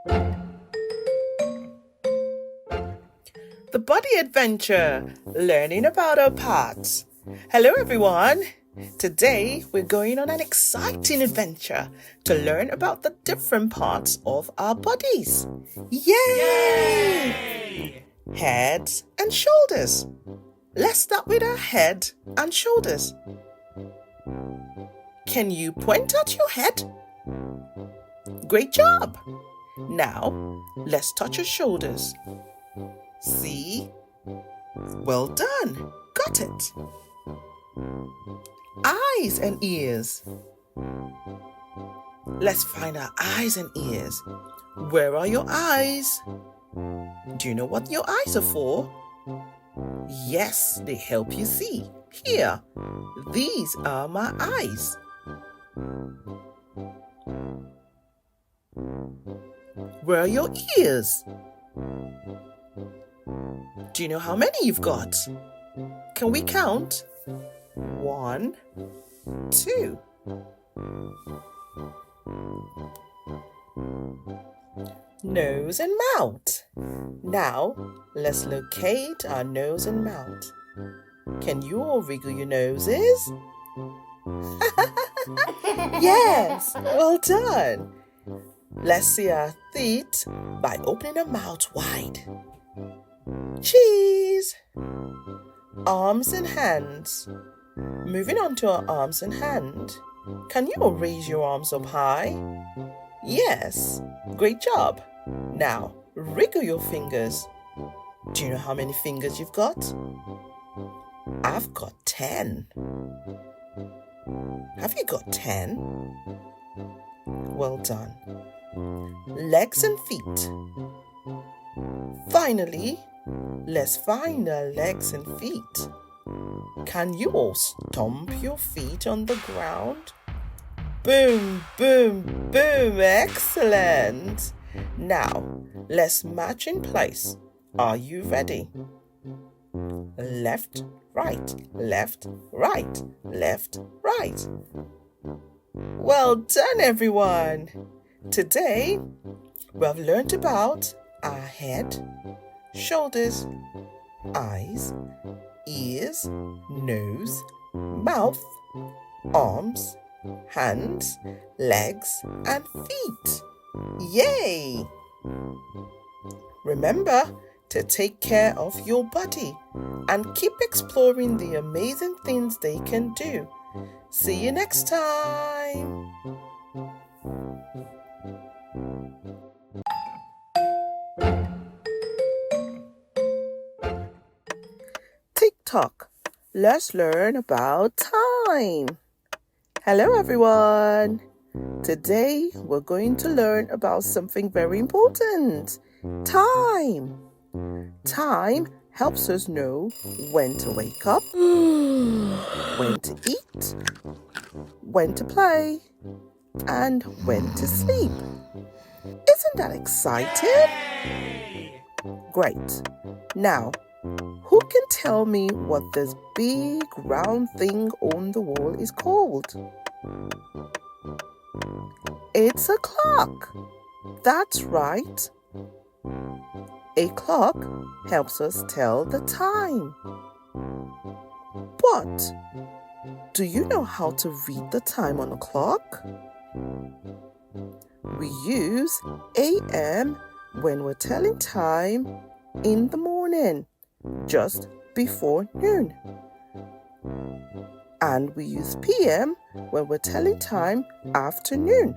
The Body Adventure, learning about our parts. Hello everyone. Today we're going on an exciting adventure to learn about the different parts of our bodies. Yay! Heads and shoulders. Let's start with our head and shoulders. Can you point at your head? Great job! Now, let's touch your shoulders. See? Well done! Got it! Eyes and ears. Let's find our eyes and ears. Where are your eyes? Do you know what your eyes are for? Yes, they help you see. Here, these are my eyes. Where are your ears? Do you know how many you've got? Can we count? 1, 2. Nose and mouth. Now, let's locate our nose and mouth. Can you all wriggle your noses? Yes, well done. Let's see our teeth by opening our mouth wide. Cheese. Arms and hands. Moving on to our arms and hand. Can you all raise your arms up high? Yes, great job. Now, wriggle your fingers. Do you know how many fingers you've got? I've got 10. Have you got 10? Well done. Legs and feet. Finally, let's find our legs and feet. Can you all stomp your feet on the ground? Boom, boom, boom. Excellent. Now, let's march in place. Are you ready? Left, right, left, right, left, right. Well done, everyone. Today, we have learned about our head, shoulders, eyes, ears, nose, mouth, arms, hands, legs, and feet. Yay! Remember to take care of your body and keep exploring the amazing things they can do. See you next time. TikTok. Let's learn about time. Hello everyone. Today we're going to learn about something very important. Time. Time helps us know when to wake up, when to eat, when to play, and when to sleep. Isn't that exciting? Great. Now, who can tell me what this big round thing on the wall is called? It's a clock. That's right. A clock helps us tell the time. But do you know how to read the time on a clock? We use AM when we're telling time in the morning, just before noon. And we use PM when we're telling time afternoon.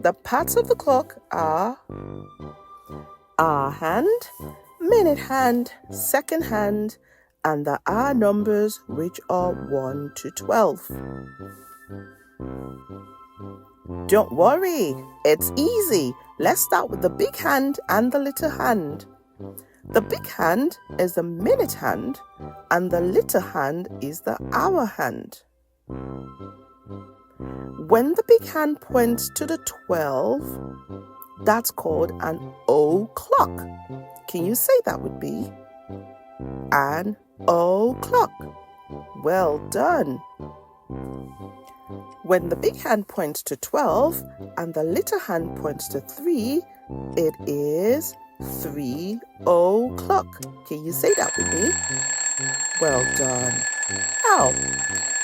The parts of the clock are hour hand, minute hand, second hand, and the hour numbers, which are 1 to 12. Don't worry, it's easy. Let's start with the big hand and the little hand. The big hand is the minute hand, and the little hand is the hour hand. When the big hand points to the 12, that's called an o'clock. Can you say that with me? An o'clock. Well done. When the big hand points to 12 and the little hand points to 3, it is 3 o'clock. Can you say that with me? Well done. Now,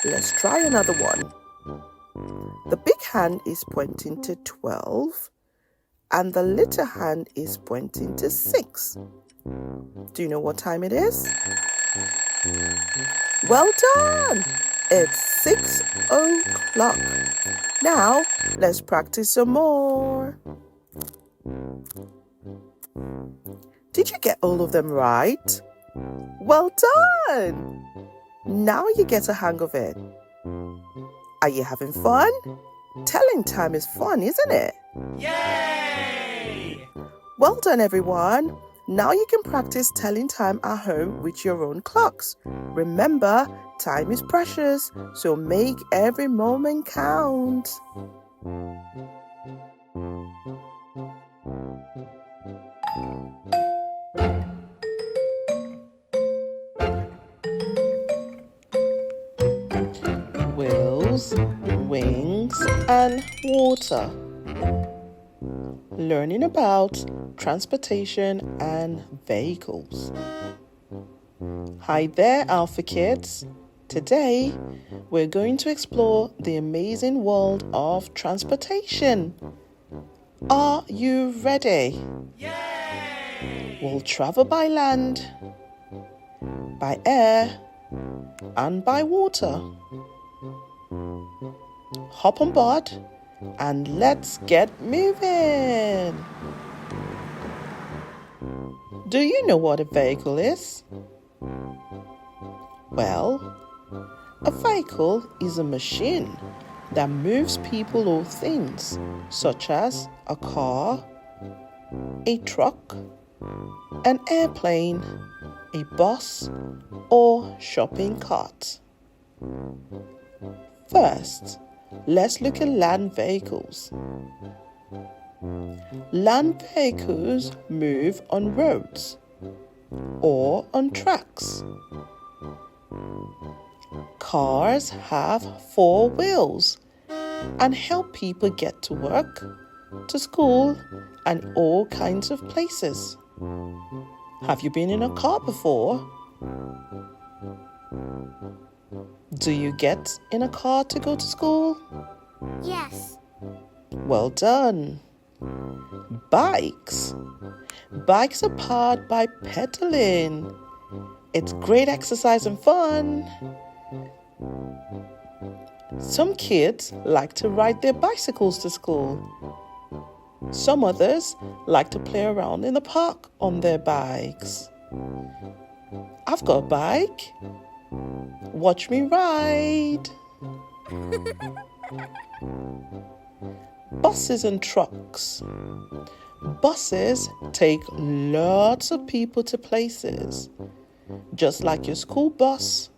let's try another one. The big hand is pointing to 12 and the little hand is pointing to 6. Do you know what time it is? Well done! It's 6 o'clock. Now, let's practice some more. Did you get all of them right? Well done! Now you get a hang of it. Are you having fun? Telling time is fun, isn't it? Yay! Well done, everyone. Now you can practice telling time at home with your own clocks. Remember, time is precious, so make every moment count. Wheels, wings, and water. Learning about transportation and vehicles. Hi there, Alpha Kids. Today, we're going to explore the amazing world of transportation. Are you ready? Yay! We'll travel by land, by air, and by water. Hop on board and let's get moving. Do you know what a vehicle is? Well, a vehicle is a machine that moves people or things, such as a car, a truck, an airplane, a bus, or shopping cart. First, let's look at land vehicles. Land vehicles move on roads or on tracks. Cars have 4 wheels and help people get to work, to school, and all kinds of places. Have you been in a car before? Do you get in a car to go to school? Yes. Well done. Bikes. Bikes are powered by pedaling. It's great exercise and fun. Some kids like to ride their bicycles to school. Some others like to play around in the park on their bikes. I've got a bike. Watch me ride. Buses and trucks. Buses take lots of people to places, just like your school bus.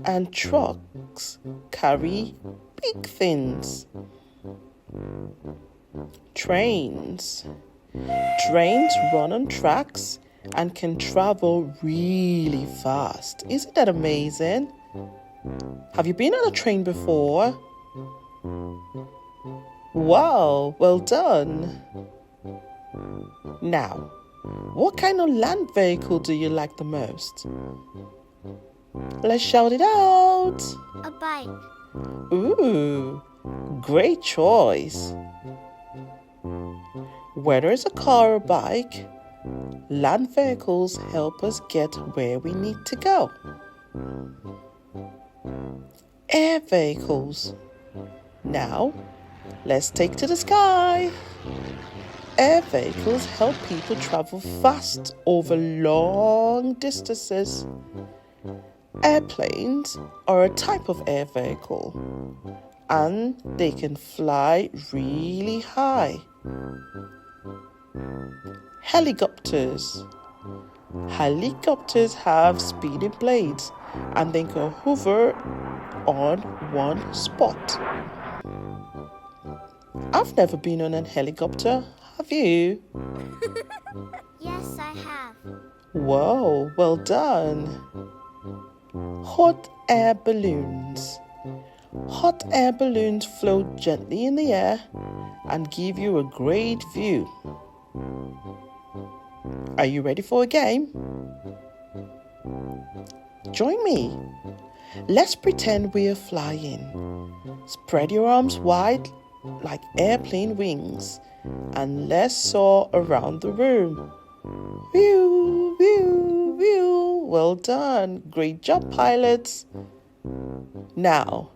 And trucks carry big things. Trains. Trains run on tracks and can travel really fast. Isn't that amazing? Have you been on a train before? Wow, well done. Now, what kind of land vehicle do you like the most? Let's shout it out. A bike. Ooh, great choice. Whether it's a car or bike, land vehicles help us get where we need to go. Air vehicles. Now, let's take to the sky. Air vehicles help people travel fast over long distances. Airplanes are a type of air vehicle, and they can fly really high. Helicopters. Helicopters have speeding blades and they can hover on one spot. I've never been on a helicopter, have you? Yes, I have. Whoa, well done. Hot air balloons. Hot air balloons float gently in the air and give you a great view. Are you ready for a game? Join me. Let's pretend we are flying. Spread your arms wide like airplane wings and let's soar around the room. Whew, whew, whew. Well done. Great job, pilots. Now,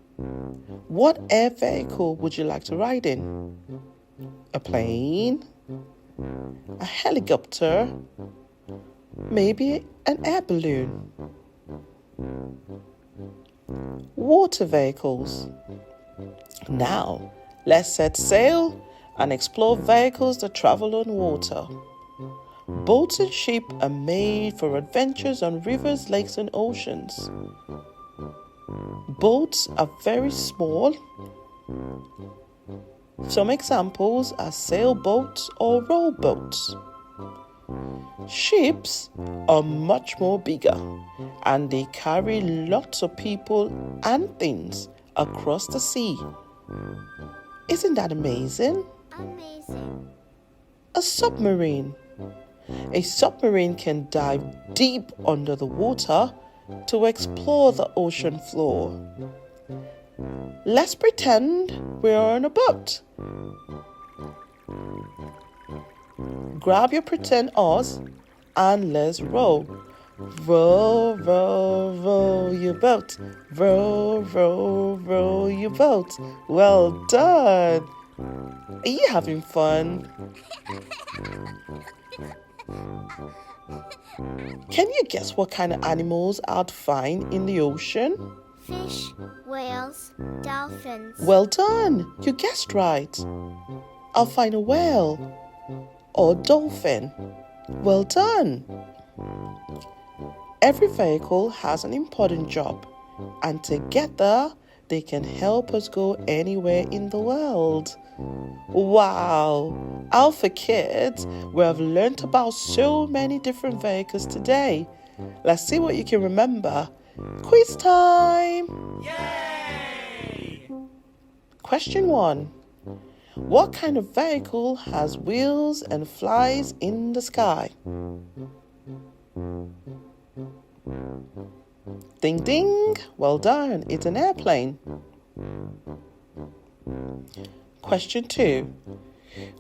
what air vehicle would you like to ride in? A plane? A helicopter? Maybe an air balloon? Water vehicles. Now, let's set sail and explore vehicles that travel on water. Boats and ships are made for adventures on rivers, lakes, and oceans. Boats are very small. Some examples are sailboats or rowboats. Ships are much more bigger and they carry lots of people and things across the sea. Isn't that amazing? Amazing. A submarine. A submarine can dive deep under the water to explore the ocean floor. Let's pretend we're on a boat. Grab your pretend oars and let's row. Row, row, row your boat. Row, row, row your boat. Well done. Are you having fun? Can you guess what kind of animals I'd find in the ocean? Fish, whales, dolphins. Well done. You guessed right. I'll find a whale or dolphin. Well done. Every vehicle has an important job, and together they can help us go anywhere in the world. Wow! Alpha Kids, we have learnt about so many different vehicles today. Let's see what you can remember. Quiz time! Yay! Question 1. What kind of vehicle has wheels and flies in the sky? Ding ding! Well done, it's an airplane. Question 2.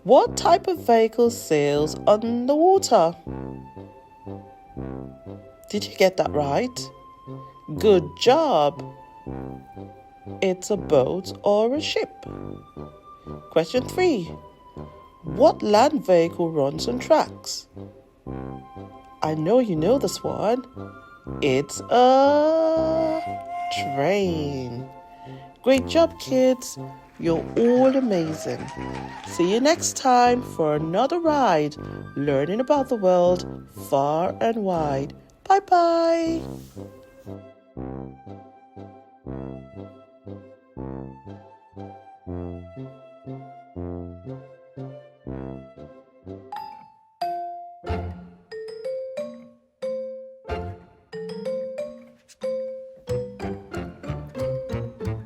What type of vehicle sails on the water? Did you get that right? Good job! It's a boat or a ship. Question 3. What land vehicle runs on tracks? I know you know this one. It's a train. Great job, kids. You're all amazing. See you next time for another ride, learning about the world far and wide. Bye-bye.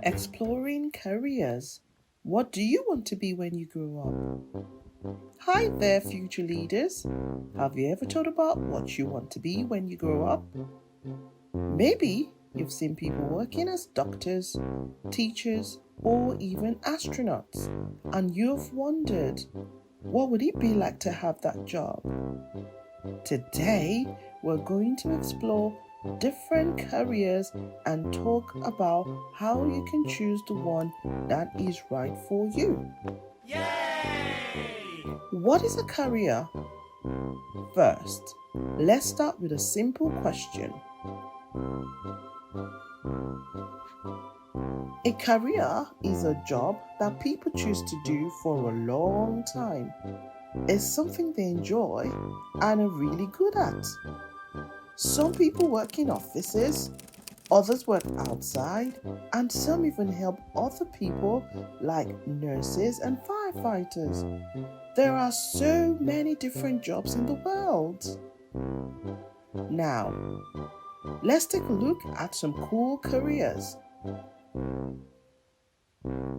Exploring careers. What do you want to be when you grow up? Hi there, future leaders. Have you ever thought about what you want to be when you grow up? Maybe you've seen people working as doctors, teachers, or even astronauts, and you've wondered, what would it be like to have that job? Today, we're going to explore different careers and talk about how you can choose the one that is right for you. Yay! What is a career? First, let's start with a simple question. A career is a job that people choose to do for a long time. It's something they enjoy and are really good at. Some people work in offices, others work outside, and some even help other people like nurses and firefighters. There are so many different jobs in the world. Now, Let's take a look at some cool careers.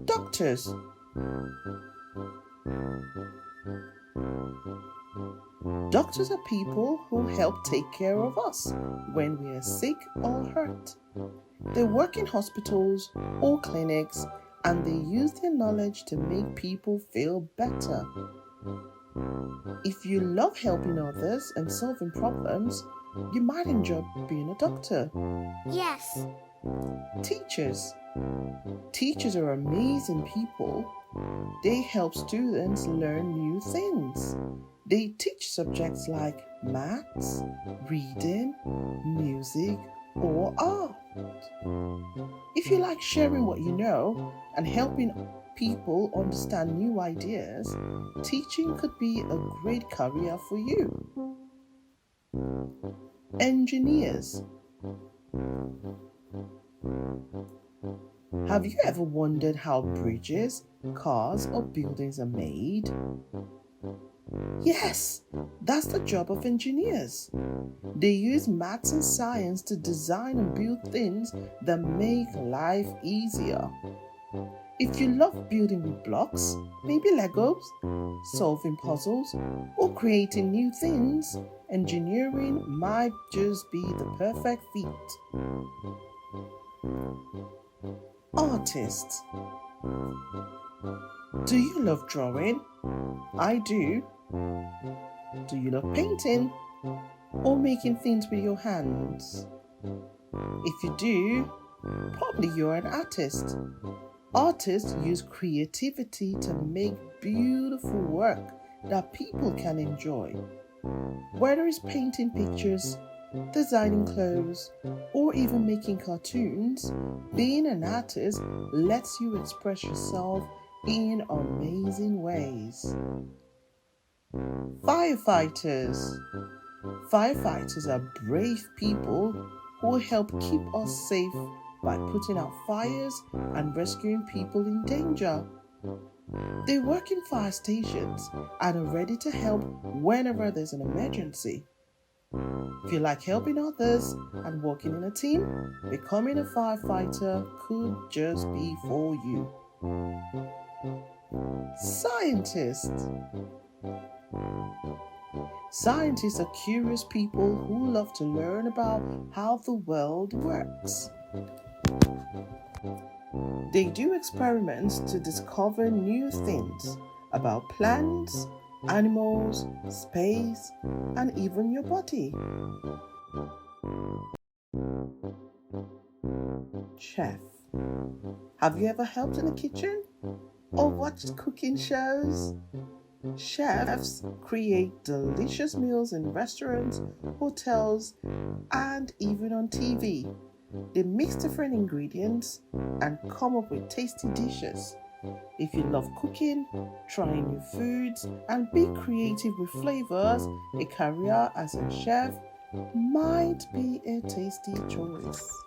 Doctors. Doctors are people who help take care of us when we are sick or hurt. They work in hospitals or clinics and they use their knowledge to make people feel better. If you love helping others and solving problems, you might enjoy being a doctor. Yes. Teachers. Teachers are amazing people. They help students learn new things. They teach subjects like maths, reading, music, or art. If you like sharing what you know and helping people understand new ideas, teaching could be a great career for you. Engineers. Have you ever wondered how bridges, cars, or buildings are made? Yes, that's the job of engineers. They use maths and science to design and build things that make life easier. If you love building with blocks, maybe Legos, solving puzzles, or creating new things, engineering might just be the perfect fit. Artists. Do you love drawing? I do. Do you love painting or making things with your hands? If you do, probably you're an artist. Artists use creativity to make beautiful work that people can enjoy. Whether it's painting pictures, designing clothes, or even making cartoons, being an artist lets you express yourself in amazing ways. Firefighters. Firefighters are brave people who help keep us safe by putting out fires and rescuing people in danger. They work in fire stations and are ready to help whenever there's an emergency. If you like helping others and working in a team, becoming a firefighter could just be for you. Scientists. Scientists are curious people who love to learn about how the world works. They do experiments to discover new things about plants, animals, space, and even your body. Chef. Have you ever helped in the kitchen or watched cooking shows? Chefs create delicious meals in restaurants, hotels, and even on TV. They mix different ingredients and come up with tasty dishes. If you love cooking, trying new foods, and be creative with flavors, a career as a chef might be a tasty choice.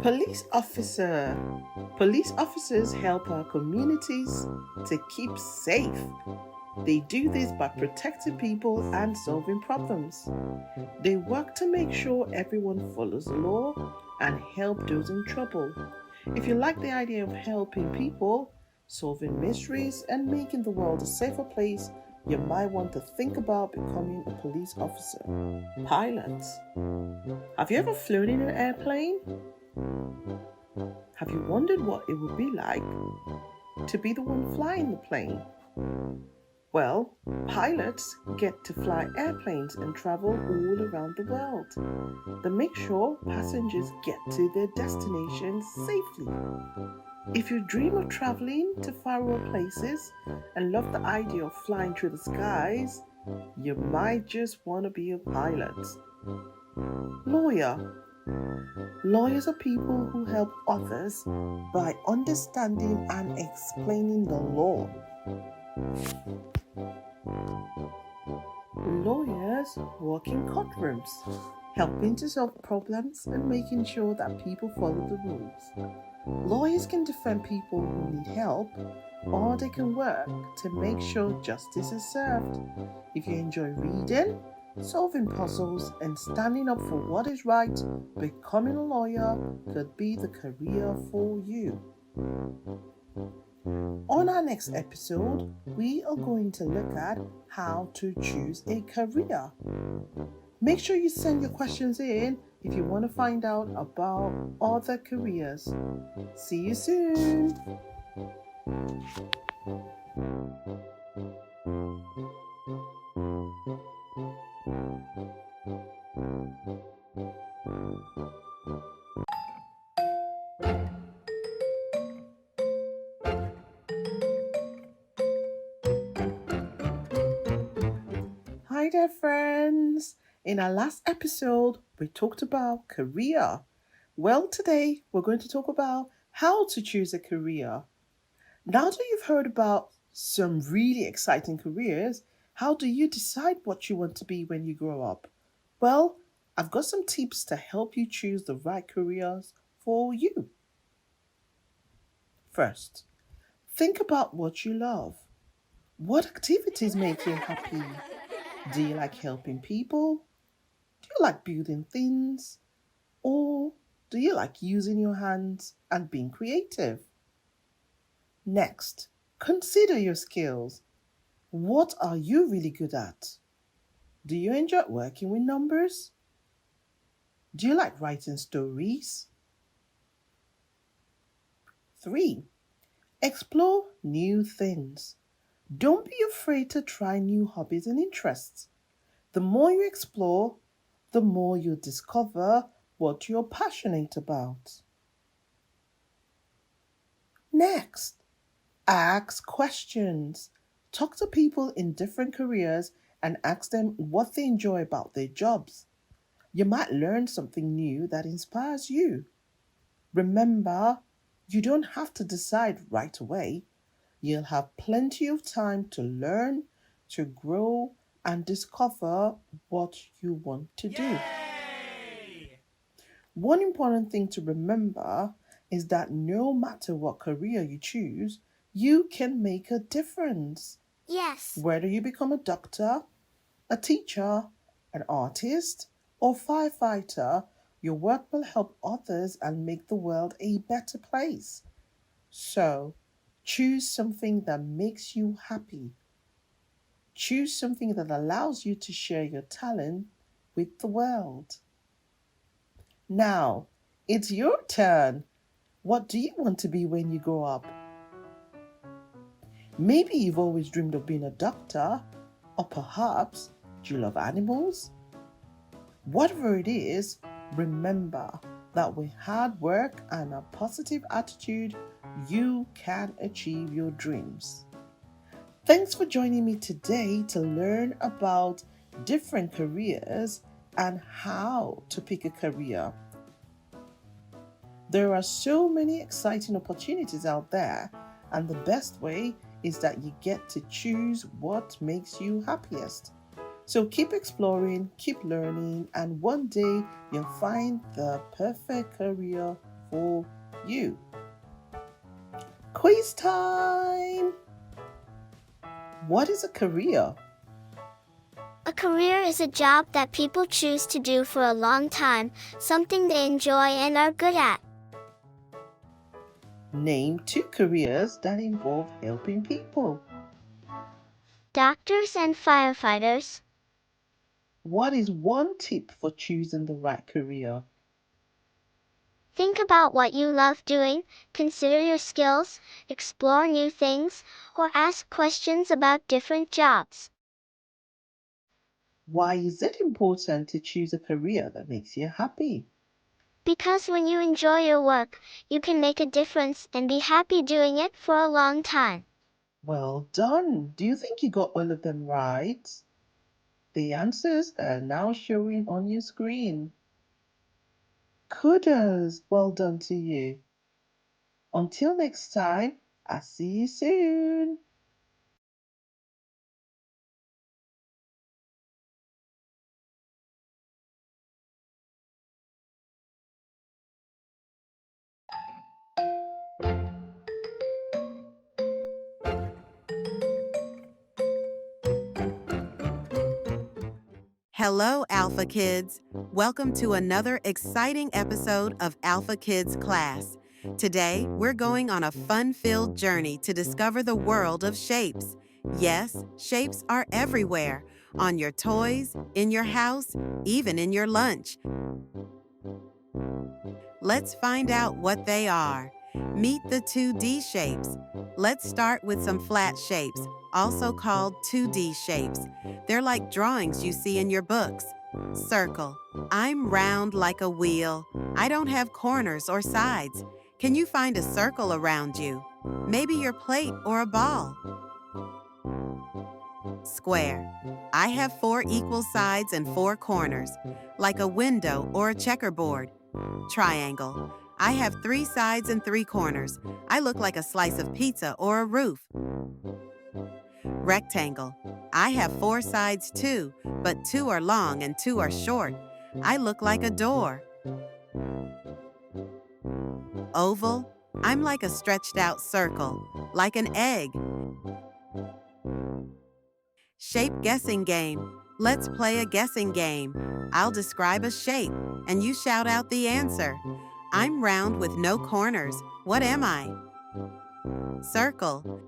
Police officer. Police officers help our communities to keep safe. They do this by protecting people and solving problems. They work to make sure everyone follows the law and help those in trouble. If you like the idea of helping people, solving mysteries, and making the world a safer place, you might want to think about becoming a police officer. Pilots. Have you ever flown in an airplane? Have you wondered what it would be like to be the one flying the plane? Well, pilots get to fly airplanes and travel all around the world. They make sure passengers get to their destinations safely. If you dream of traveling to faraway places and love the idea of flying through the skies, you might just want to be a pilot. Lawyer. Lawyers are people who help others by understanding and explaining the law. Lawyers work in courtrooms, helping to solve problems and making sure that people follow the rules. Lawyers can defend people who need help, or they can work to make sure justice is served. If you enjoy reading, Solving puzzles and standing up for what is right, becoming a lawyer could be the career for you. On our next episode, we are going to look at how to choose a career. Make sure you send your questions in if you want to find out about other careers. See you soon. Hi there, friends. In our last episode, we talked about career. Well, today we're going to talk about how to choose a career. Now that you've heard about some really exciting careers, how do you decide what you want to be when you grow up? Well, I've got some tips to help you choose the right careers for you. First, think about what you love. What activities make you happy? Do you like helping people? Do you like building things? Or do you like using your hands and being creative? Next, consider your skills. What are you really good at? Do you enjoy working with numbers? Do you like writing stories? 3. Explore new things. Don't be afraid to try new hobbies and interests. The more you explore, the more you discover what you're passionate about. Next, ask questions. Talk to people in different careers and ask them what they enjoy about their jobs. You might learn something new that inspires you. Remember, you don't have to decide right away. You'll have plenty of time to learn, to grow, and discover what you want to do. Yay! One important thing to remember is that no matter what career you choose, you can make a difference. Yes. Whether you become a doctor, a teacher, an artist, or firefighter, your work will help others and make the world a better place. So, choose something that makes you happy. Choose something that allows you to share your talent with the world. Now, it's your turn. What do you want to be when you grow up? Maybe you've always dreamed of being a doctor, or perhaps do you love animals? Whatever it is, remember that with hard work and a positive attitude, you can achieve your dreams. Thanks for joining me today to learn about different careers and how to pick a career. There are so many exciting opportunities out there, and the best way is that you get to choose what makes you happiest. So keep exploring, keep learning, and one day you'll find the perfect career for you. Quiz time! What is a career? A career is a job that people choose to do for a long time, something they enjoy and are good at. Name 2 careers that involve helping people. Doctors and firefighters. What is one tip for choosing the right career? Think about what you love doing, consider your skills, explore new things, or ask questions about different jobs. Why is it important to choose a career that makes you happy? Because when you enjoy your work, you can make a difference and be happy doing it for a long time. Well done. Do you think you got all of them right? The answers are now showing on your screen. Kudos. Well done to you. Until next time, I'll see you soon. Hello, Alpha Kids. Welcome to another exciting episode of Alpha Kids class. Today, we're going on a fun-filled journey to discover the world of shapes. Yes, shapes are everywhere, on your toys, in your house, even in your lunch. Let's find out what they are. Meet the 2D shapes. Let's start with some flat shapes, also called 2D shapes. They're like drawings you see in your books. Circle. I'm round like a wheel. I don't have corners or sides. Can you find a circle around you? Maybe your plate or a ball. Square. I have 4 equal sides and 4 corners, like a window or a checkerboard. Triangle. I have 3 sides and 3 corners. I look like a slice of pizza or a roof. Rectangle. I have 4 sides too, but 2 are long and 2 are short. I look like a door. Oval. I'm like a stretched out circle, like an egg. Shape guessing game. Let's play a guessing game. I'll describe a shape, and you shout out the answer. I'm round with no corners. What am I? Circle.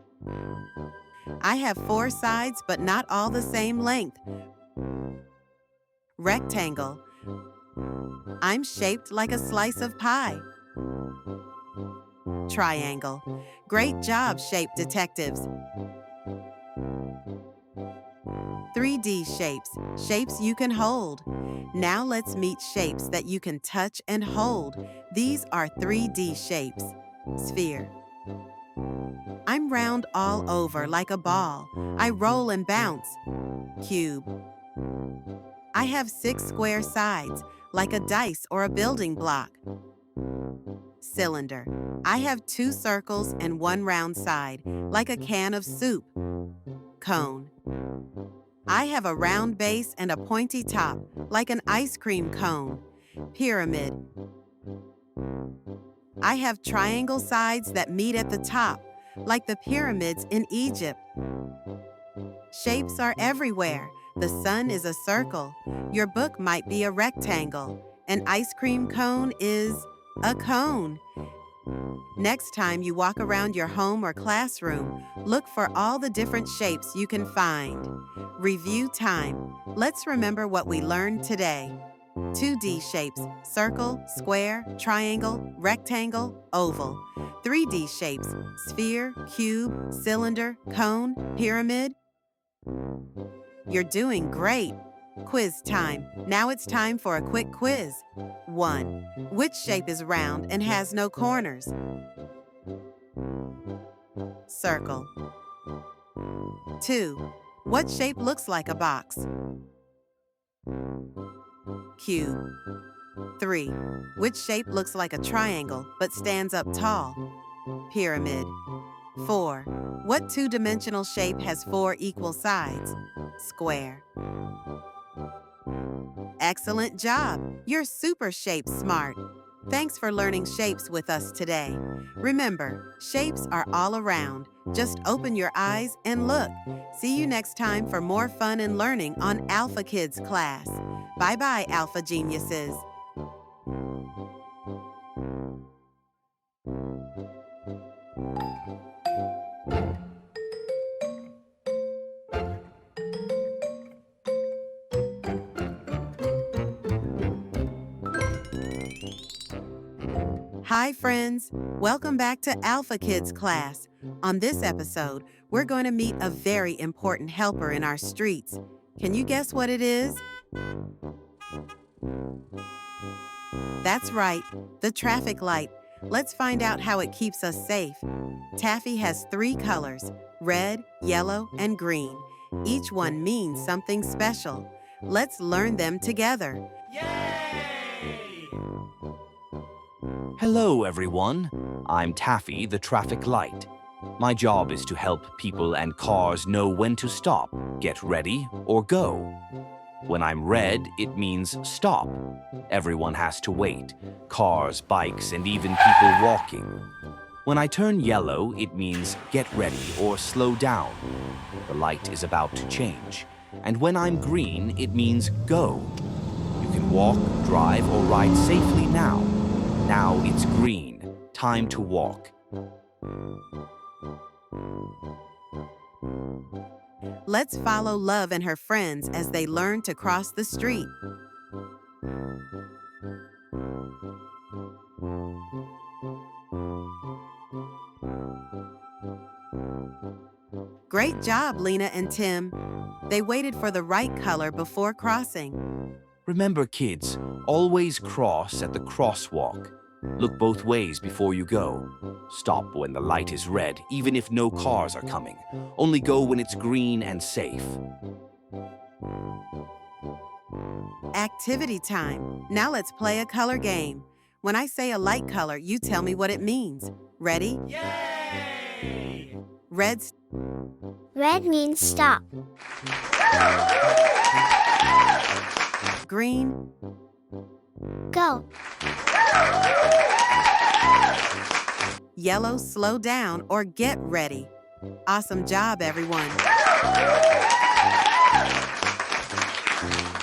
I have 4 sides, but not all the same length. Rectangle. I'm shaped like a slice of pie. Triangle. Great job, shape detectives. 3D shapes, shapes you can hold. Now let's meet shapes that you can touch and hold. These are 3D shapes. Sphere. I'm round all over like a ball. I roll and bounce. Cube. I have 6 square sides, like a dice or a building block. Cylinder. I have 2 circles and 1 round side, like a can of soup. Cone. I have a round base and a pointy top, like an ice cream cone. Pyramid. I have triangle sides that meet at the top, like the pyramids in Egypt. Shapes are everywhere. The sun is a circle. Your book might be a rectangle. An ice cream cone is a cone. Next time you walk around your home or classroom, look for all the different shapes you can find. Review time. Let's remember what we learned today. 2D shapes, circle, square, triangle, rectangle, oval. 3D shapes, sphere, cube, cylinder, cone, pyramid. You're doing great. Quiz time. Now it's time for a quick quiz. 1. Which shape is round and has no corners? Circle. 2. What shape looks like a box? Cube. 3. Which shape looks like a triangle but stands up tall? Pyramid. 4. What two-dimensional shape has 4 equal sides? Square. Excellent job! You're super shape smart. Thanks for learning shapes with us today. Remember, shapes are all around. Just open your eyes and look. See you next time for more fun and learning on Alpha Kids class. Bye-bye, Alpha Geniuses. Hi, friends. Welcome back to Alpha Kids class. On this episode, we're going to meet a very important helper in our streets. Can you guess what it is? That's right, the traffic light. Let's find out how it keeps us safe. Taffy has 3 colors, red, yellow, and green. Each one means something special. Let's learn them together. Yay! Hello, everyone. I'm Taffy, the traffic light. My job is to help people and cars know when to stop, get ready, or go. When I'm red, it means stop. Everyone has to wait. Cars, bikes, and even people walking. When I turn yellow, it means get ready or slow down. The light is about to change. And when I'm green, it means go. You can walk, drive, or ride safely now. Now it's green. Time to walk. Let's follow Love and her friends as they learn to cross the street. Great job, Lena and Tim. They waited for the right color before crossing. Remember, kids, always cross at the crosswalk. Look both ways before you go. Stop when the light is red, even if no cars are coming. Only go when it's green and safe. Activity time. Now let's play a color game. When I say a light color, you tell me what it means. Ready? Yay! Red. Red means stop. Green. Go. Yellow, slow down or get ready. Awesome job, everyone.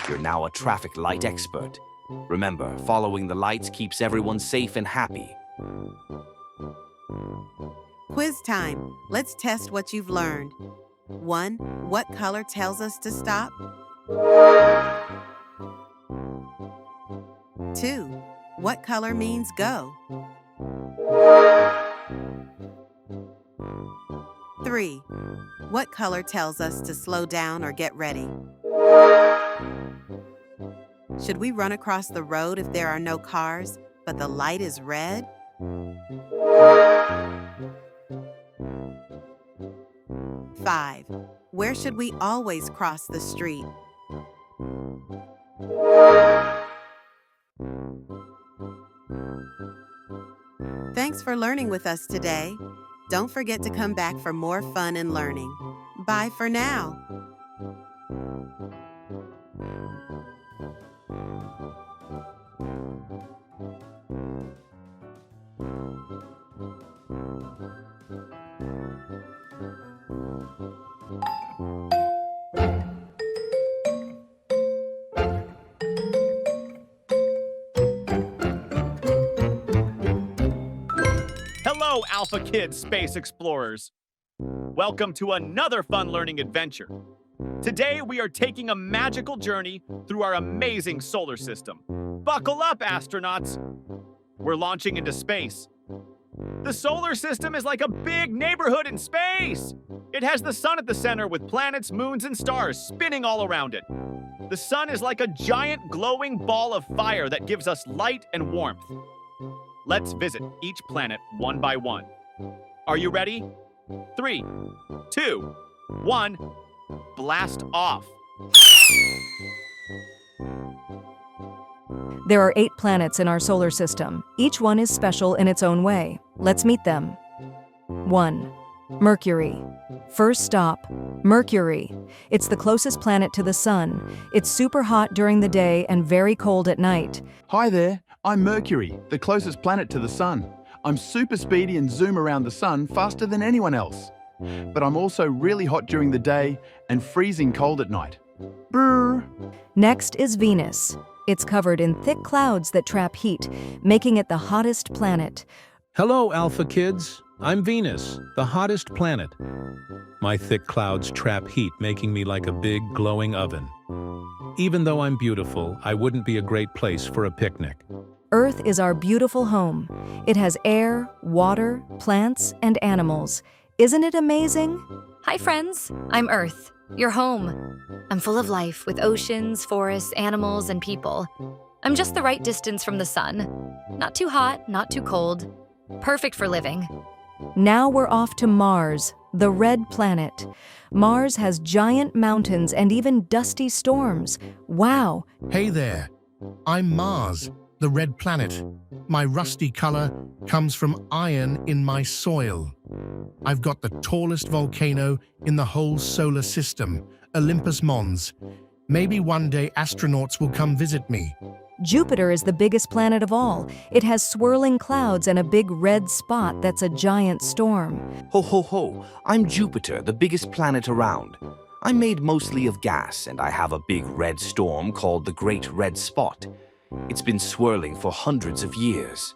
You're now a traffic light expert. Remember, following the lights keeps everyone safe and happy. Quiz time. Let's test what you've learned. 1. What color tells us to stop? 2. What color means go? 3. What color tells us to slow down or get ready? Should we run across the road if there are no cars, but the light is red? 5. Where should we always cross the street? Thanks for learning with us today. Don't forget to come back for more fun and learning. Bye for now. Hello, Alpha Kids Space Explorers. Welcome to another fun learning adventure. Today, we are taking a magical journey through our amazing solar system. Buckle up, astronauts. We're launching into space. The solar system is like a big neighborhood in space. It has the sun at the center with planets, moons, and stars spinning all around it. The sun is like a giant glowing ball of fire that gives us light and warmth. Let's visit each planet one by one. Are you ready? 3, 2, 1, blast off. There are 8 planets in our solar system. Each one is special in its own way. Let's meet them. 1. Mercury. First stop, Mercury. It's the closest planet to the sun. It's super hot during the day and very cold at night. Hi there, I'm Mercury, the closest planet to the sun. I'm super speedy and zoom around the sun faster than anyone else. But I'm also really hot during the day and freezing cold at night. Brr. Next is Venus. It's covered in thick clouds that trap heat, making it the hottest planet. Hello, Alpha Kids. I'm Venus, the hottest planet. My thick clouds trap heat, making me like a big, glowing oven. Even though I'm beautiful, I wouldn't be a great place for a picnic. Earth is our beautiful home. It has air, water, plants, and animals. Isn't it amazing? Hi friends, I'm Earth, your home. I'm full of life with oceans, forests, animals, and people. I'm just the right distance from the sun. Not too hot, not too cold. Perfect for living. Now we're off to Mars, the red planet. Mars has giant mountains and even dusty storms. Wow! Hey there, I'm Mars, the red planet. My rusty color comes from iron in my soil. I've got the tallest volcano in the whole solar system, Olympus Mons. Maybe one day astronauts will come visit me. Jupiter is the biggest planet of all. It has swirling clouds and a big red spot that's a giant storm. Ho, ho, ho. I'm Jupiter, the biggest planet around. I'm made mostly of gas, and I have a big red storm called the Great Red Spot. It's been swirling for hundreds of years.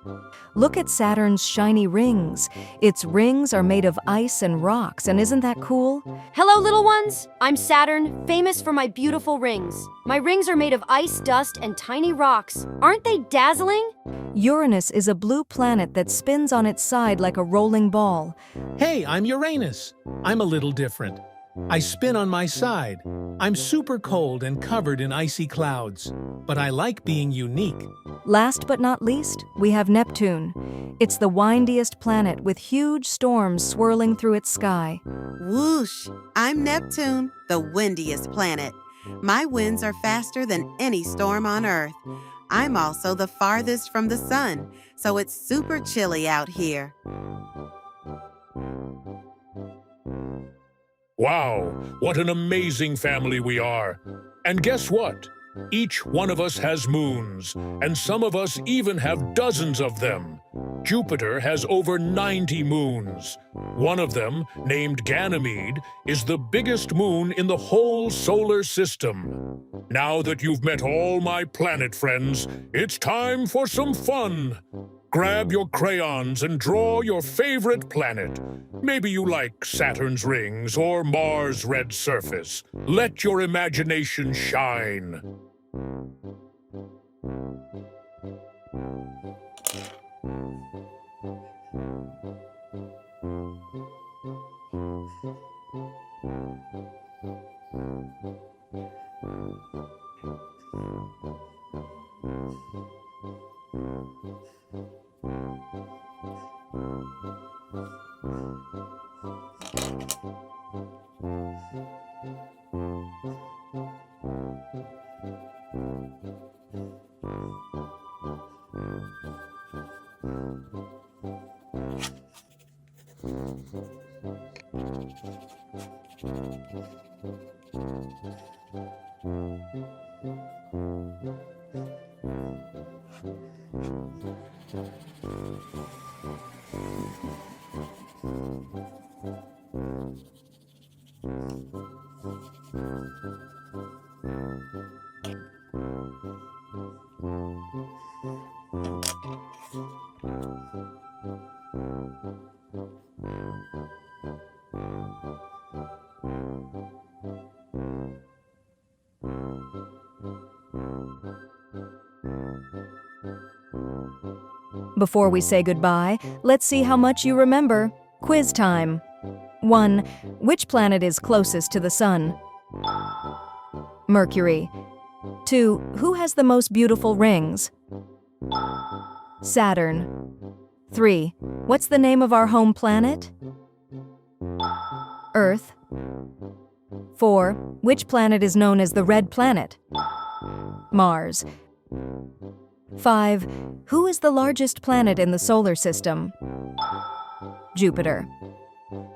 Look at Saturn's shiny rings. Its rings are made of ice and rocks, and isn't that cool? Hello, little ones. I'm Saturn, famous for my beautiful rings. My rings are made of ice, dust, and tiny rocks. Aren't they dazzling? Uranus is a blue planet that spins on its side like a rolling ball. Hey, I'm Uranus. I'm a little different. I spin on my side. I'm super cold and covered in icy clouds, but I like being unique. Last but not least, we have Neptune. It's the windiest planet with huge storms swirling through its sky. Whoosh! I'm Neptune, the windiest planet. My winds are faster than any storm on Earth. I'm also the farthest from the sun, so it's super chilly out here. Wow, what an amazing family we are. And guess what? Each one of us has moons, and some of us even have dozens of them. Jupiter has over 90 moons. One of them, named Ganymede, is the biggest moon in the whole solar system. Now that you've met all my planet friends, it's time for some fun. Grab your crayons and draw your favorite planet. Maybe you like Saturn's rings or Mars' red surface. Let your imagination shine. Before we say goodbye, let's see how much you remember. Quiz time. 1. Which planet is closest to the Sun? Mercury. 2. Who has the most beautiful rings? Saturn. 3. What's the name of our home planet? Earth. 4. Which planet is known as the red planet? Mars. 5. Who is the largest planet in the solar system? Jupiter.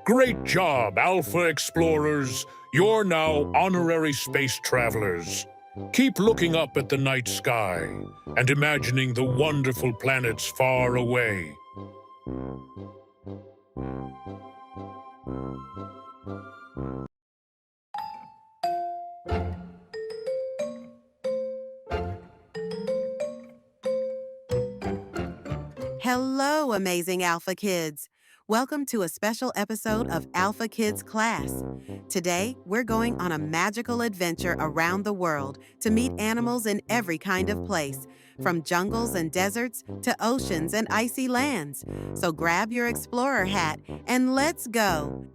Great job, Alpha Explorers. You're now honorary space travelers. Keep looking up at the night sky and imagining the wonderful planets far away. Hello, amazing Alpha Kids. Welcome to a special episode of Alpha Kids Class. Today, we're going on a magical adventure around the world to meet animals in every kind of place, from jungles and deserts to oceans and icy lands. So grab your explorer hat and let's go.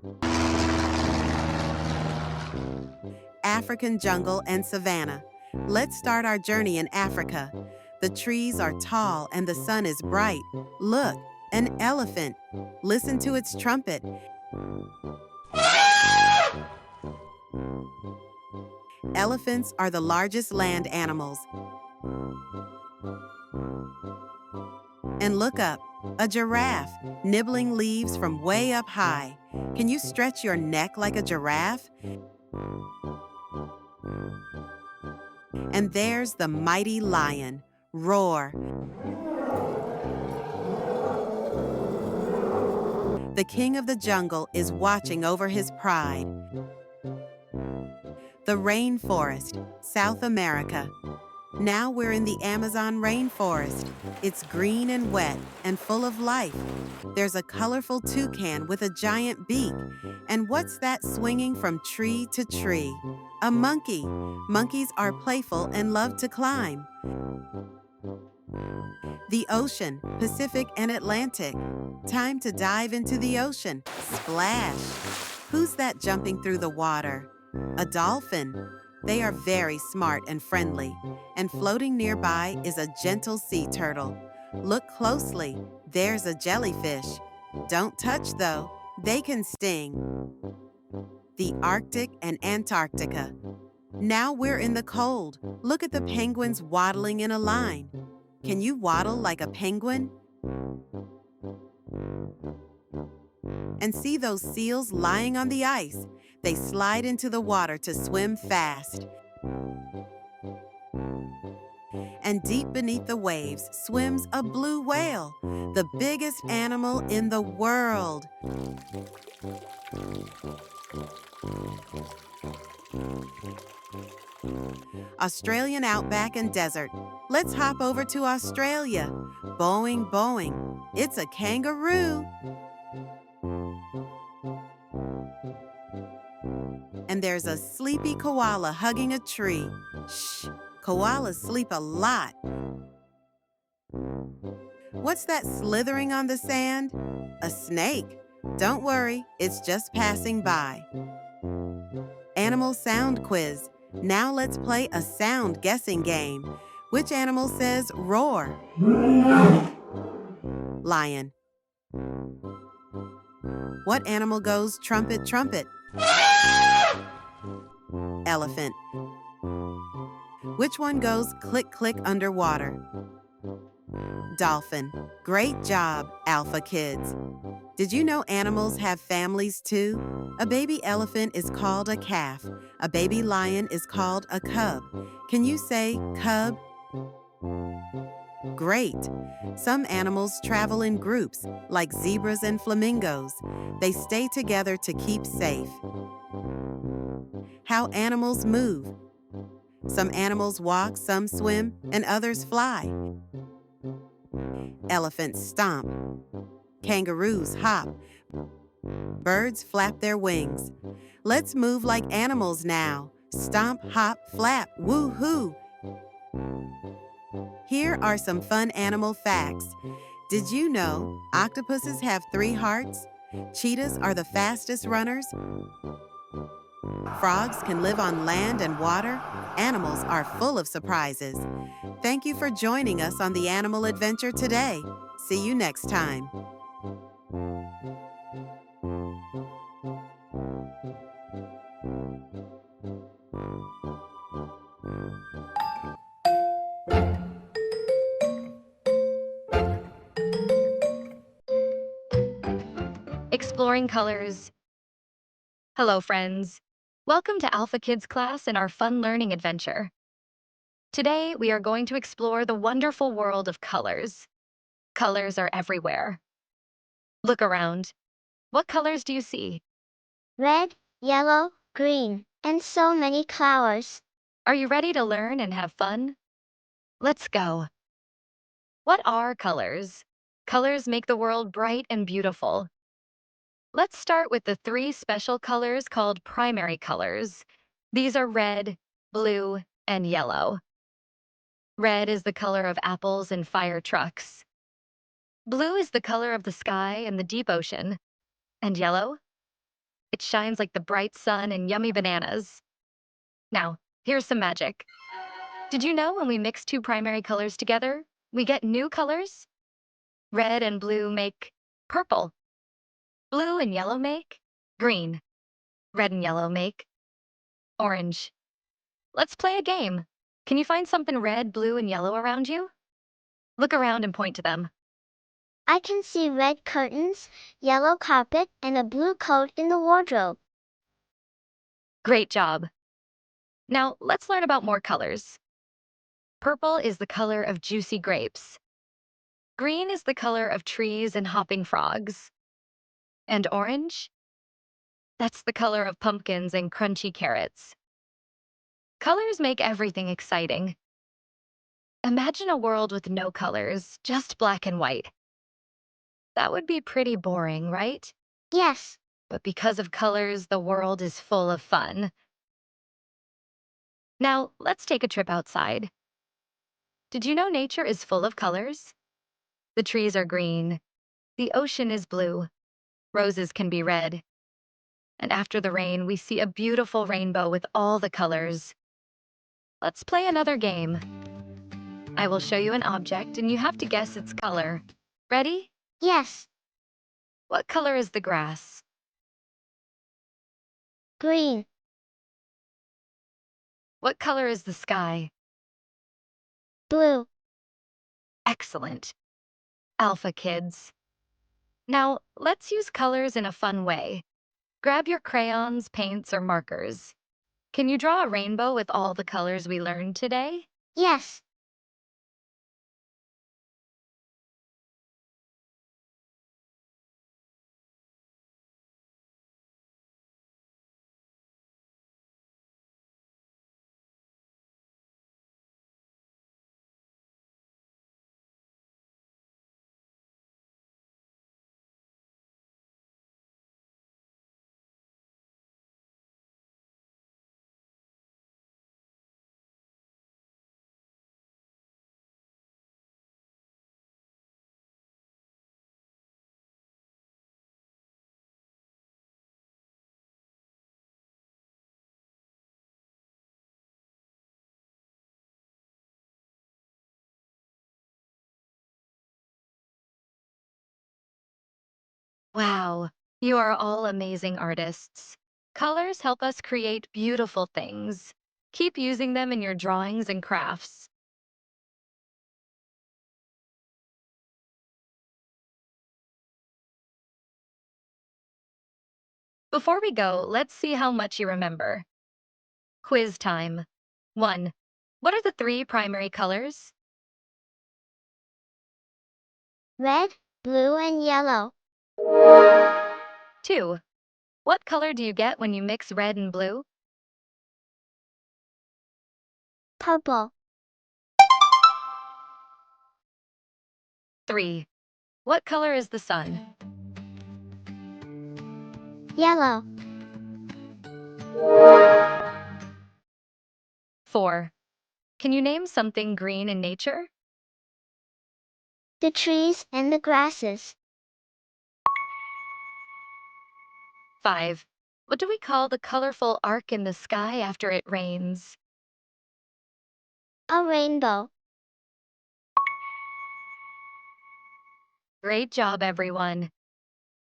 African jungle and savanna. Let's start our journey in Africa. The trees are tall and the sun is bright. Look, an elephant. Listen to its trumpet. Elephants are the largest land animals. And look up, a giraffe, nibbling leaves from way up high. Can you stretch your neck like a giraffe? And there's the mighty lion. Roar. The king of the jungle is watching over his pride. the rainforest, South America. Now we're in the Amazon rainforest. It's green and wet and full of life. There's a colorful toucan with a giant beak. And what's that swinging from tree to tree? A monkey. Monkeys are playful and love to climb. The ocean, Pacific and Atlantic. Time to dive into the ocean. Splash! Who's that jumping through the water? A dolphin. They are very smart and friendly. And floating nearby is a gentle sea turtle. Look closely. There's a jellyfish. Don't touch, though. They can sting. The Arctic and Antarctica. Now we're in the cold. Look at the penguins waddling in a line. Can you waddle like a penguin? And see those seals lying on the ice. They slide into the water to swim fast. And deep beneath the waves swims a blue whale, the biggest animal in the world. Australian outback and desert. Let's hop over to Australia. Boing, boing. It's a kangaroo. And there's a sleepy koala hugging a tree. Shh, koalas sleep a lot. What's that slithering on the sand? A snake. Don't worry, it's just passing by. Animal sound quiz. Now let's play a sound guessing game. Which animal says roar? Lion. What animal goes trumpet, trumpet? Elephant. Which one goes click, click underwater? Dolphin. Great job, Alpha Kids. Did you know animals have families too? A baby elephant is called a calf. A baby lion is called a cub. Can you say cub? Great. Some animals travel in groups, like zebras and flamingos. They stay together to keep safe. How animals move. Some animals walk, some swim, and others fly. Elephants stomp. Kangaroos hop. Birds flap their wings. Let's move like animals now. Stomp, hop, flap, woo-hoo. Here are some fun animal facts. Did you know octopuses have 3 hearts? Cheetahs are the fastest runners. Frogs can live on land and water. Animals are full of surprises. Thank you for joining us on the animal adventure today. See you next time. Exploring colors. Hello, friends. Welcome to Alpha Kids class in our fun learning adventure. Today, we are going to explore the wonderful world of colors. Colors are everywhere. Look around. What colors do you see? Red, yellow, green, and so many flowers. Are you ready to learn and have fun? Let's go. What are colors? Colors make the world bright and beautiful. Let's start with the 3 special colors called primary colors. These are red, blue, and yellow. Red is the color of apples and fire trucks. Blue is the color of the sky and the deep ocean. And yellow? It shines like the bright sun and yummy bananas. Now, here's some magic. Did you know when we mix 2 primary colors together, we get new colors? Red and blue make purple. Blue and yellow make green. Red and yellow make orange. Let's play a game. Can you find something red, blue, and yellow around you? Look around and point to them. I can see red curtains, yellow carpet, and a blue coat in the wardrobe. Great job. Now, let's learn about more colors. Purple is the color of juicy grapes. Green is the color of trees and hopping frogs. And orange? That's the color of pumpkins and crunchy carrots. Colors make everything exciting. Imagine a world with no colors, just black and white. That would be pretty boring, right? Yes. But because of colors, the world is full of fun. Now, let's take a trip outside. Did you know nature is full of colors? The trees are green, the ocean is blue, roses can be red, and after the rain, we see a beautiful rainbow with all the colors. Let's play another game. I will show you an object and you have to guess its color. Ready? Yes. What color is the grass? Green. What color is the sky? Blue. Excellent. Alpha kids. Now, let's use colors in a fun way. Grab your crayons, paints, or markers. Can you draw a rainbow with all the colors we learned today? Yes. Wow, you are all amazing artists. Colors help us create beautiful things. Keep using them in your drawings and crafts. Before we go, let's see how much you remember. Quiz time. 1. What are the 3 primary colors? Red, blue, and yellow. 2. What color do you get when you mix red and blue? Purple. 3. What color is the sun? Yellow. 4. Can you name something green in nature? The trees and the grasses. 5. What do we call the colorful arc in the sky after it rains? A rainbow. Great job, everyone.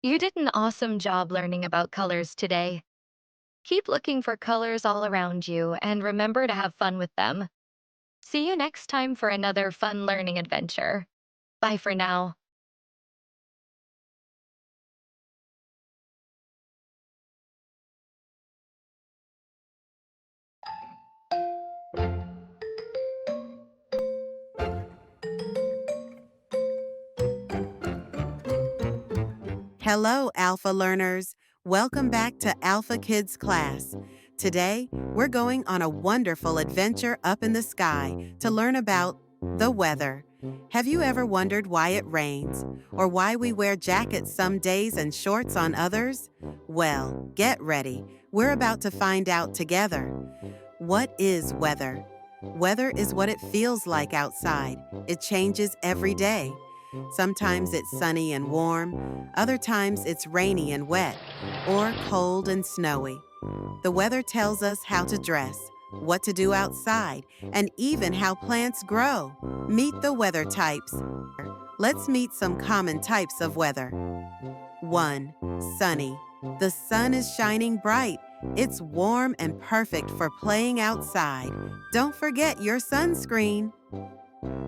You did an awesome job learning about colors today. Keep looking for colors all around you and remember to have fun with them. See you next time for another fun learning adventure. Bye for now. Hello, Alpha learners. Welcome back to Alpha Kids class. Today, we're going on a wonderful adventure up in the sky to learn about the weather. Have you ever wondered why it rains or why we wear jackets some days and shorts on others? Well, get ready. We're about to find out together. What is weather? Weather is what it feels like outside. It changes every day. Sometimes it's sunny and warm, other times it's rainy and wet, or cold and snowy. The weather tells us how to dress, what to do outside, and even how plants grow. Meet the weather types. Let's meet some common types of weather. 1. Sunny. The sun is shining bright. It's warm and perfect for playing outside. Don't forget your sunscreen.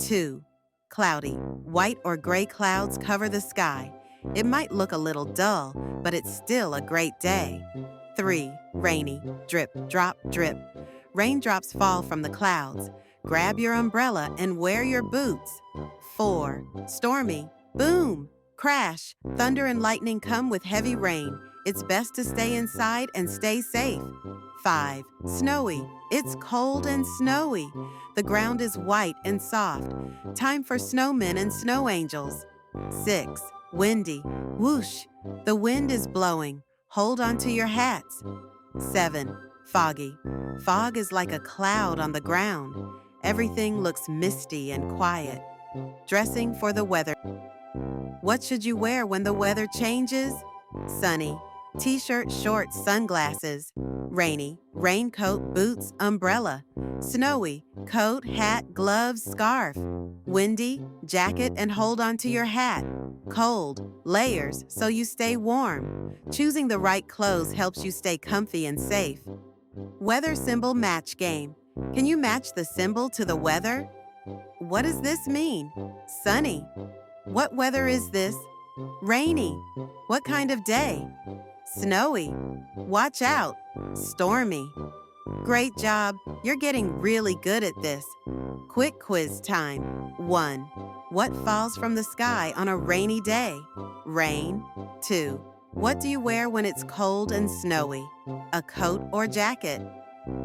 2. Cloudy. White or gray clouds cover the sky. It might look a little dull, but it's still a great day. 3. Rainy. Drip, drop, drip. Raindrops fall from the clouds. Grab your umbrella and wear your boots. 4. Stormy. Boom! Crash. Thunder and lightning come with heavy rain. It's best to stay inside and stay safe. 5. Snowy. It's cold and snowy. The ground is white and soft. Time for snowmen and snow angels. 6. Windy. Whoosh. The wind is blowing. Hold on to your hats. 7. Foggy. Fog is like a cloud on the ground. Everything looks misty and quiet. Dressing for the weather. What should you wear when the weather changes? Sunny. T-shirt, shorts, sunglasses. Rainy. Raincoat, boots, umbrella. Snowy. Coat, hat, gloves, scarf. Windy. Jacket and hold on to your hat. Cold. Layers so you stay warm. Choosing the right clothes helps you stay comfy and safe. Weather symbol match game. Can you match the symbol to the weather? What does this mean? Sunny. What weather is this? Rainy. What kind of day? Snowy. Watch out. Stormy. Great job. You're getting really good at this. Quick quiz time. 1. What falls from the sky on a rainy day? Rain. 2. What do you wear when it's cold and snowy? A coat or jacket?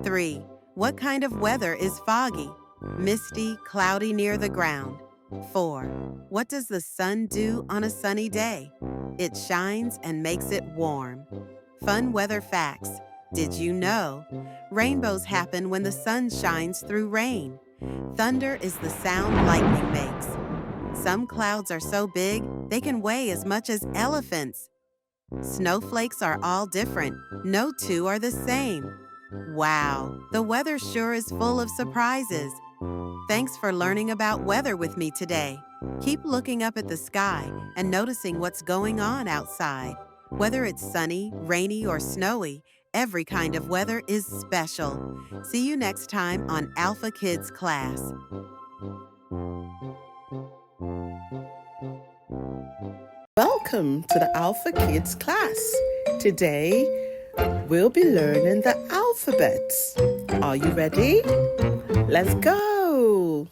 3. What kind of weather is foggy? Misty, cloudy near the ground. 4. What does the sun do on a sunny day? It shines and makes it warm. Fun weather facts. Did you know? Rainbows happen when the sun shines through rain. Thunder is the sound lightning makes. Some clouds are so big, they can weigh as much as elephants. Snowflakes are all different. No two are the same. Wow, the weather sure is full of surprises. Thanks for learning about weather with me today. Keep looking up at the sky and noticing what's going on outside. Whether it's sunny, rainy, or snowy, every kind of weather is special. See you next time on Alpha Kids class. Welcome to the Alpha Kids class. Today, we'll be learning the alphabets. Are you ready? Let's go!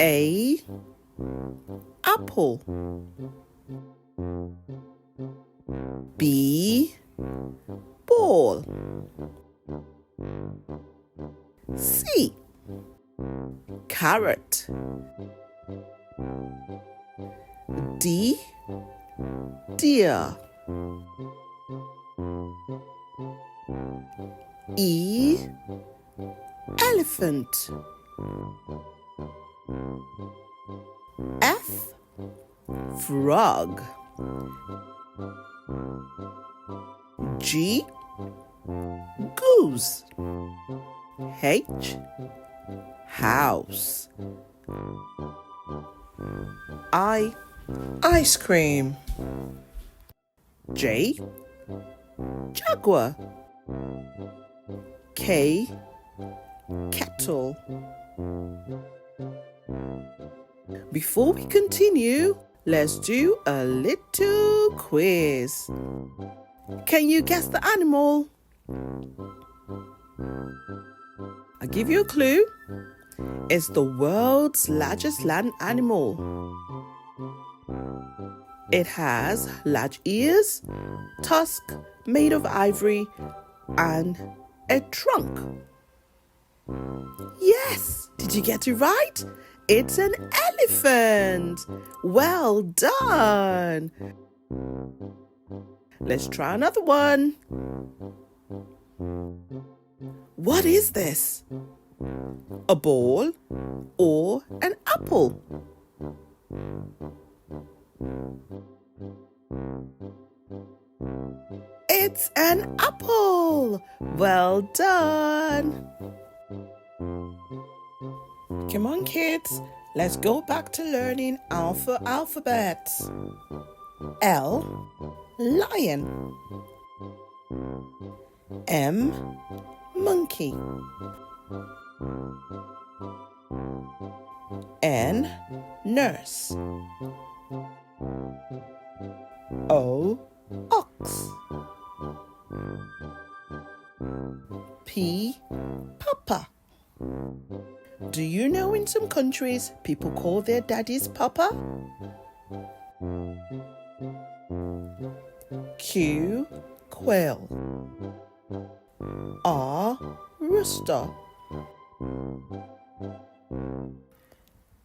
A. Apple. B. Ball. C. Carrot. D. Deer. E. Elephant. F. Frog. G. Goose. H. House. I. Ice cream. J. Jaguar. K. Kettle. Before we continue, let's do a little quiz. Can you guess the animal? I'll give you a clue. It's the world's largest land animal. It has large ears, tusk made of ivory, and a trunk. Yes! Did you get it right? It's an elephant! Well done! Let's try another one. What is this? A ball or an apple? It's an apple! Well done! Come on, kids. Let's go back to learning alphabets. L. Lion. M. Monkey. N. Nurse. O. Ox. P. Papa. Do you know in some countries people call their daddies Papa? Q. Quail. rooster.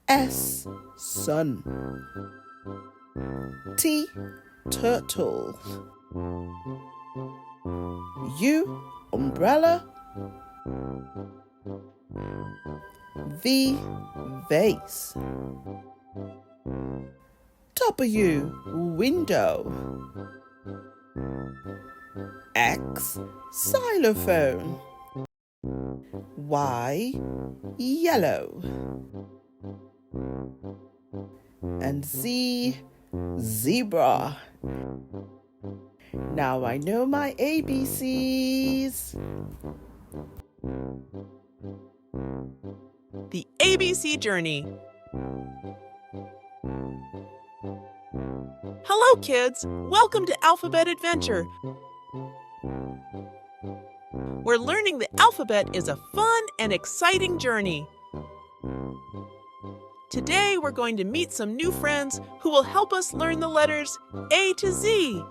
S, sun. T, turtle. U, umbrella. V, vase. W, window. X, xylophone. Y, yellow. And Z, zebra. Now I know my ABCs. The ABC Journey. Hello, kids! Welcome to Alphabet Adventure. Where learning the alphabet is a fun and exciting journey. Today, we're going to meet some new friends who will help us learn the letters A to Z.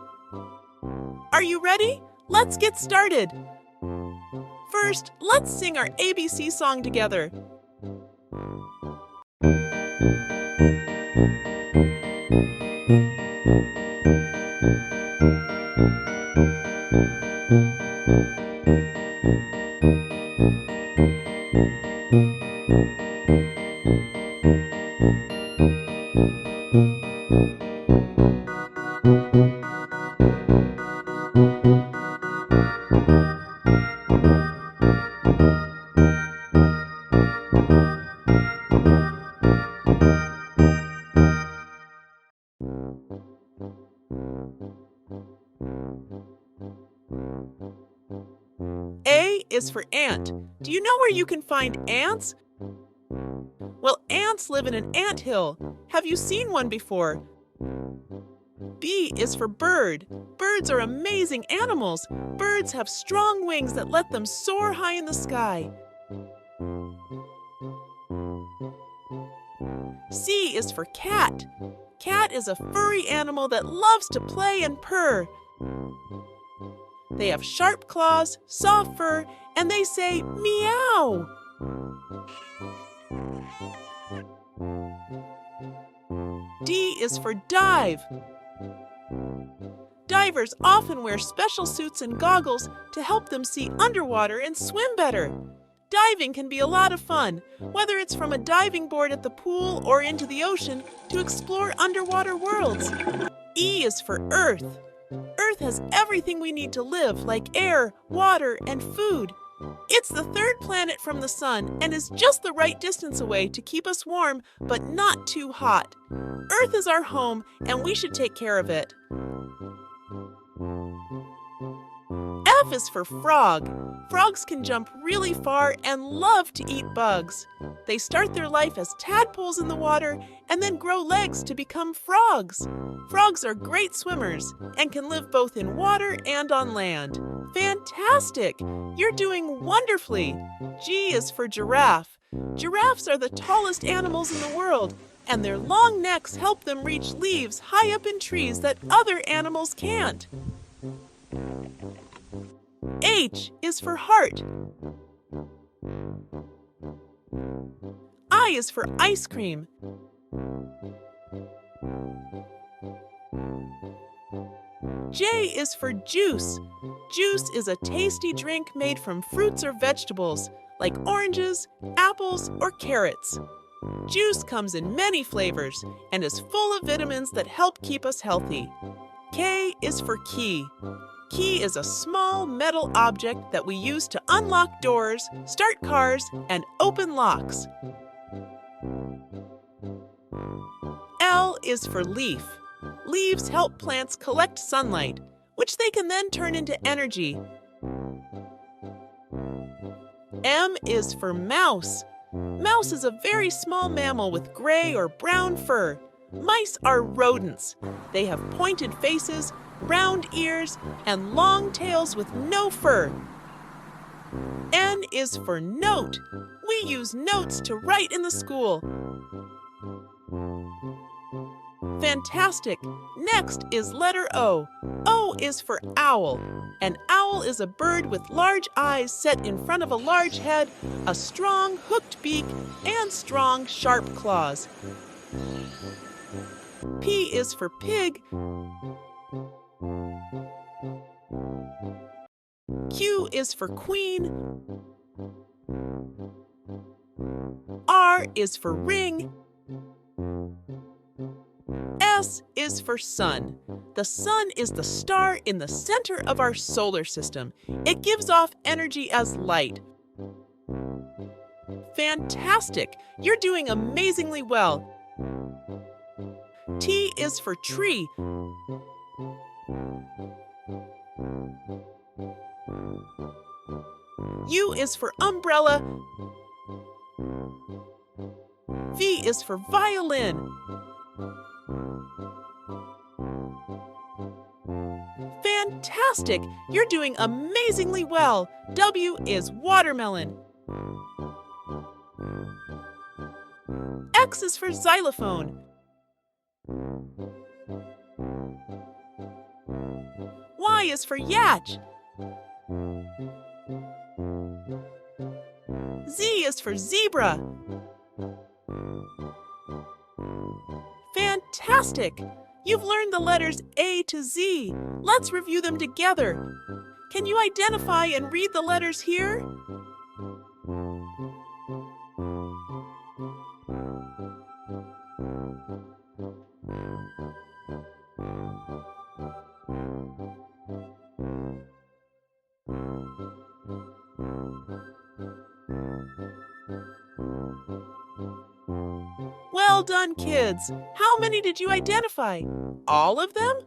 Are you ready? Let's get started. First, let's sing our ABC song together. A is for ant. Do you know where you can find ants? Well, ants live in an anthill. Have you seen one before? B is for bird. Birds are amazing animals. Birds have strong wings that let them soar high in the sky. C is for cat. Cat is a furry animal that loves to play and purr. They have sharp claws, soft fur, and they say meow. D is for dive. Divers often wear special suits and goggles to help them see underwater and swim better. Diving can be a lot of fun, whether it's from a diving board at the pool or into the ocean to explore underwater worlds. E is for Earth. Earth has everything we need to live, like air, water, and food. It's the third planet from the sun and is just the right distance away to keep us warm, but not too hot. Earth is our home, and we should take care of it. F is for frog. Frogs can jump really far and love to eat bugs. They start their life as tadpoles in the water and then grow legs to become frogs. Frogs are great swimmers and can live both in water and on land. Fantastic! You're doing wonderfully. G is for giraffe. Giraffes are the tallest animals in the world, and their long necks help them reach leaves high up in trees that other animals can't. H is for heart. I is for ice cream. J is for juice. Juice is a tasty drink made from fruits or vegetables, like oranges, apples, or carrots. Juice comes in many flavors and is full of vitamins that help keep us healthy. K is for key. Key is a small metal object that we use to unlock doors, start cars, and open locks. L is for leaf. Leaves help plants collect sunlight, which they can then turn into energy. M is for mouse. Mouse is a very small mammal with gray or brown fur. Mice are rodents. They have pointed faces, round ears, and long tails with no fur. N is for note. We use notes to write in the school. Fantastic! Next is letter O. O is for owl. An owl is a bird with large eyes set in front of a large head, a strong, hooked beak, and strong, sharp claws. P is for pig. Q is for queen. R is for ring. S is for sun. The sun is the star in the center of our solar system. It gives off energy as light. Fantastic! You're doing amazingly well. T is for tree. U is for umbrella. V is for violin. Fantastic! You're doing amazingly well. W is watermelon. X is for xylophone. Y is for yacht. Z is for zebra. Fantastic! You've learned the letters A to Z. Let's review them together. Can you identify and read the letters here? Well done, kids. How many did you identify? All of them?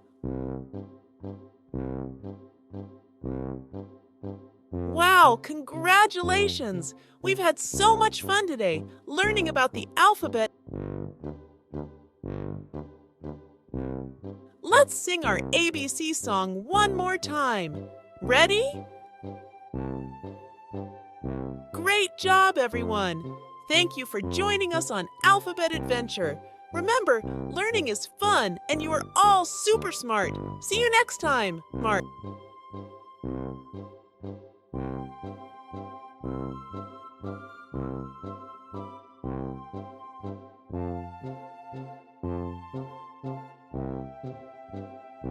Wow, congratulations! We've had so much fun today, learning about the alphabet. Let's sing our ABC song one more time. Ready? Great job, everyone! Thank you for joining us on Alphabet Adventure. Remember, learning is fun and you are all super smart. See you next time, Mark.